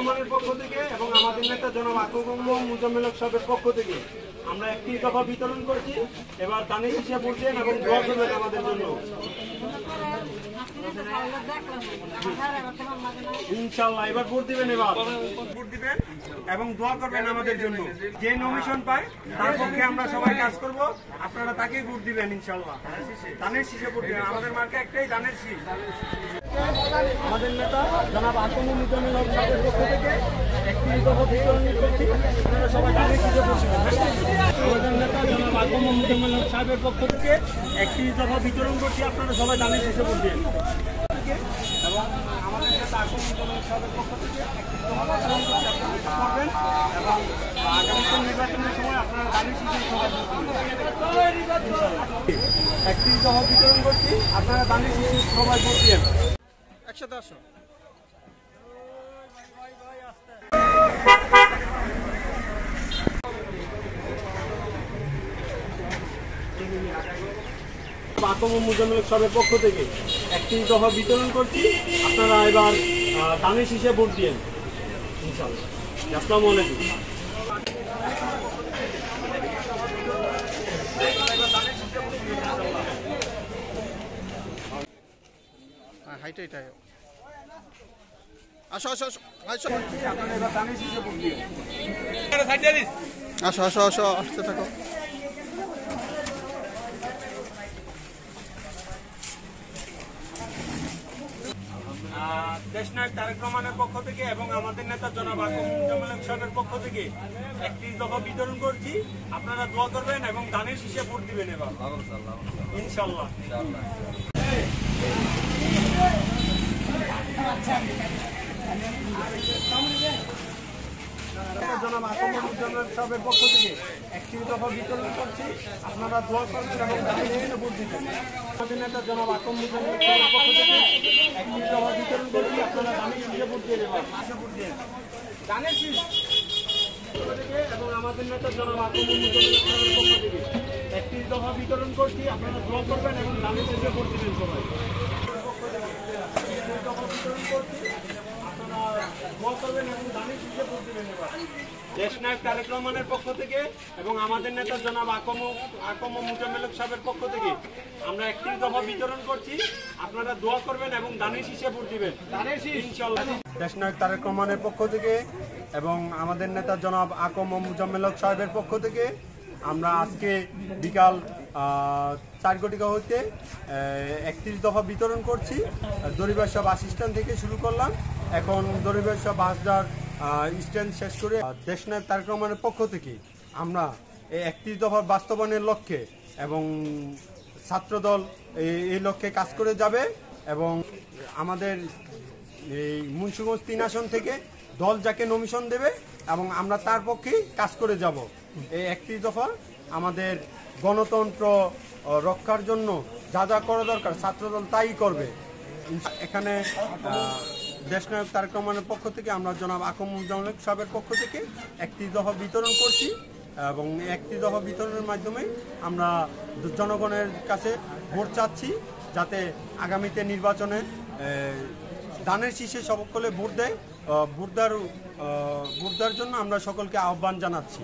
রহমানের পক্ষ থেকে এবং আমাদের নেতা জনাব আকুম মুজাম্মেল হক সাহেবের পক্ষ থেকে আমরা একটি দফা বিতরণ করছি। এবার দানের হিসাব বলছেন এবং দোয়া করবেন আমাদের জন্য ইনশাআল্লাহ। এবার ভোট দিবেন, এবার ভোট দিবেন এবং দোয়া করবেন আমাদের জন্য। যে নমিশন পায় তার পক্ষে আমরা সবাই কাজ করব, আপনারা তাকেই ভোট দিবেন ইনশাআল্লাহ। দানের শীষে ভোট দিবেন, আমাদের মার্কা একটাই দানের শীষ। আমাদের নেতা জনাব আকুম মুজাম্মেল হক সাহেবের পক্ষ থেকে একটি দফা বিতরণ করছি, আপনারা সবাই দানের শীষে ভোট দিবেন। আমাদের নেতা জনাব আকুম মুজাম্মেল হক সাহেবের পক্ষ থেকে একটি দফা বিতরণ করছি, আপনারা সবাই দানের শীষে ভোট দিবেন। এবং আমাদের নেতা আকুম মুজাম্মেল হক সাহেবের পক্ষ থেকে একটি দফা বিতরণ করছি, আপনারা করবেন এবং আগামী নির্বাচনের সময় আপনারা দানের শীষে সবাই ভোট দিবেন। একটি দফা বিতরণ করছি, আপনারা দানের শীষে সবাই ভোট দিবেন। একসাথে আসো। আকুম মুজাম্মেল হক সাহেবের পক্ষ থেকে একটি দফা বিতরণ করছি, আপনারা এবার দানের শীষে ভোট দিয়েন ইনশাআল্লাহ। আসসালামু আলাইকুম। হাইটা এটাই আসো আসো আসো আসো আসো আসো আসো আসতে থাকো। দেশনায়ক তারেক রহমানের পক্ষ থেকে এবং আমাদের নেতা জনাব আকুম মুজাম্মেল হক সাহেবের পক্ষ থেকে একটি দফা বিতরণ করছি, আপনারা দোয়া করবেন এবং দানের শীষে ভোট দিবেন এবার ইনশাআল্লাহ। জনাব আকুম মুজাম্মেল সাহেবের পক্ষ থেকে একটি দফা বিতরণ করছি, আপনারা দোয়া করবেন এবং দানের শীষে ভোট দিবেন। আমাদের নেতা জনাব আকুম মুজাম্মেল সাহেবের পক্ষ থেকে একটি দফা বিতরণ করছি, আপনারা দানের শীষে ভোট দিয়ে দেবেন। দানের শীষ এবং আমাদের নেতা জনাব আকুম মুজাম্মেল সাহেবের পক্ষ থেকে একটি দফা বিতরণ করছি, আপনারা দোয়া করবেন এবং দানের শীষে ভোট দিবেন সবাই। দেশনায়ক তারেক রহমানের পক্ষ থেকে এবং আমাদের নেতা জনাব আকুম মুজাম্মেল হক সাহেবের পক্ষ থেকে আমরা একটি দফা বিতরণ করছি, আপনারা দোয়া করবেন এবং দানের শীষে ভোট দিবেন ইনশাআল্লাহ। দেশনায়ক তারেক রহমানের পক্ষ থেকে এবং আমাদের নেতা জনাব আকুম মুজাম্মেল হক সাহেবের পক্ষ থেকে আমরা আজকে বিকাল 4 ঘটিকা হইতে 31 দফা বিতরণ করছি। দরিবাসা বাস স্ট্যান্ড থেকে শুরু করলাম, এখন দরিবাসা বাসদার স্ট্যান্ড শেষ করে দেশনায়ক তারেক রহমানের পক্ষ থেকে আমরা এই 31 দফার বাস্তবায়নের লক্ষ্যে এবং ছাত্রদল এই লক্ষ্যে কাজ করে যাবে এবং আমাদের এই মুন্সিগঞ্জ 3 আসন থেকে দল যাকে নমিশন দেবে এবং আমরা তার পক্ষেই কাজ করে যাব। এই 31 দফা আমাদের গণতন্ত্র রক্ষার জন্য যা যা করা দরকার ছাত্রদল তাই করবে। এখানে দেশনায়ক তারেক রহমানের পক্ষ থেকে আমরা জনাব আকুম মুজাম্মেল হক সাহেবের পক্ষ থেকে একটি দফা বিতরণ করছি এবং একটি দফা বিতরণের মাধ্যমে আমরা জনগণের কাছে ভোট চাচ্ছি, যাতে আগামীতে নির্বাচনে দানের শীষে সকলে ভোট দেয়। ভোট দেওয়ার জন্য আমরা সকলকে আহ্বান জানাচ্ছি।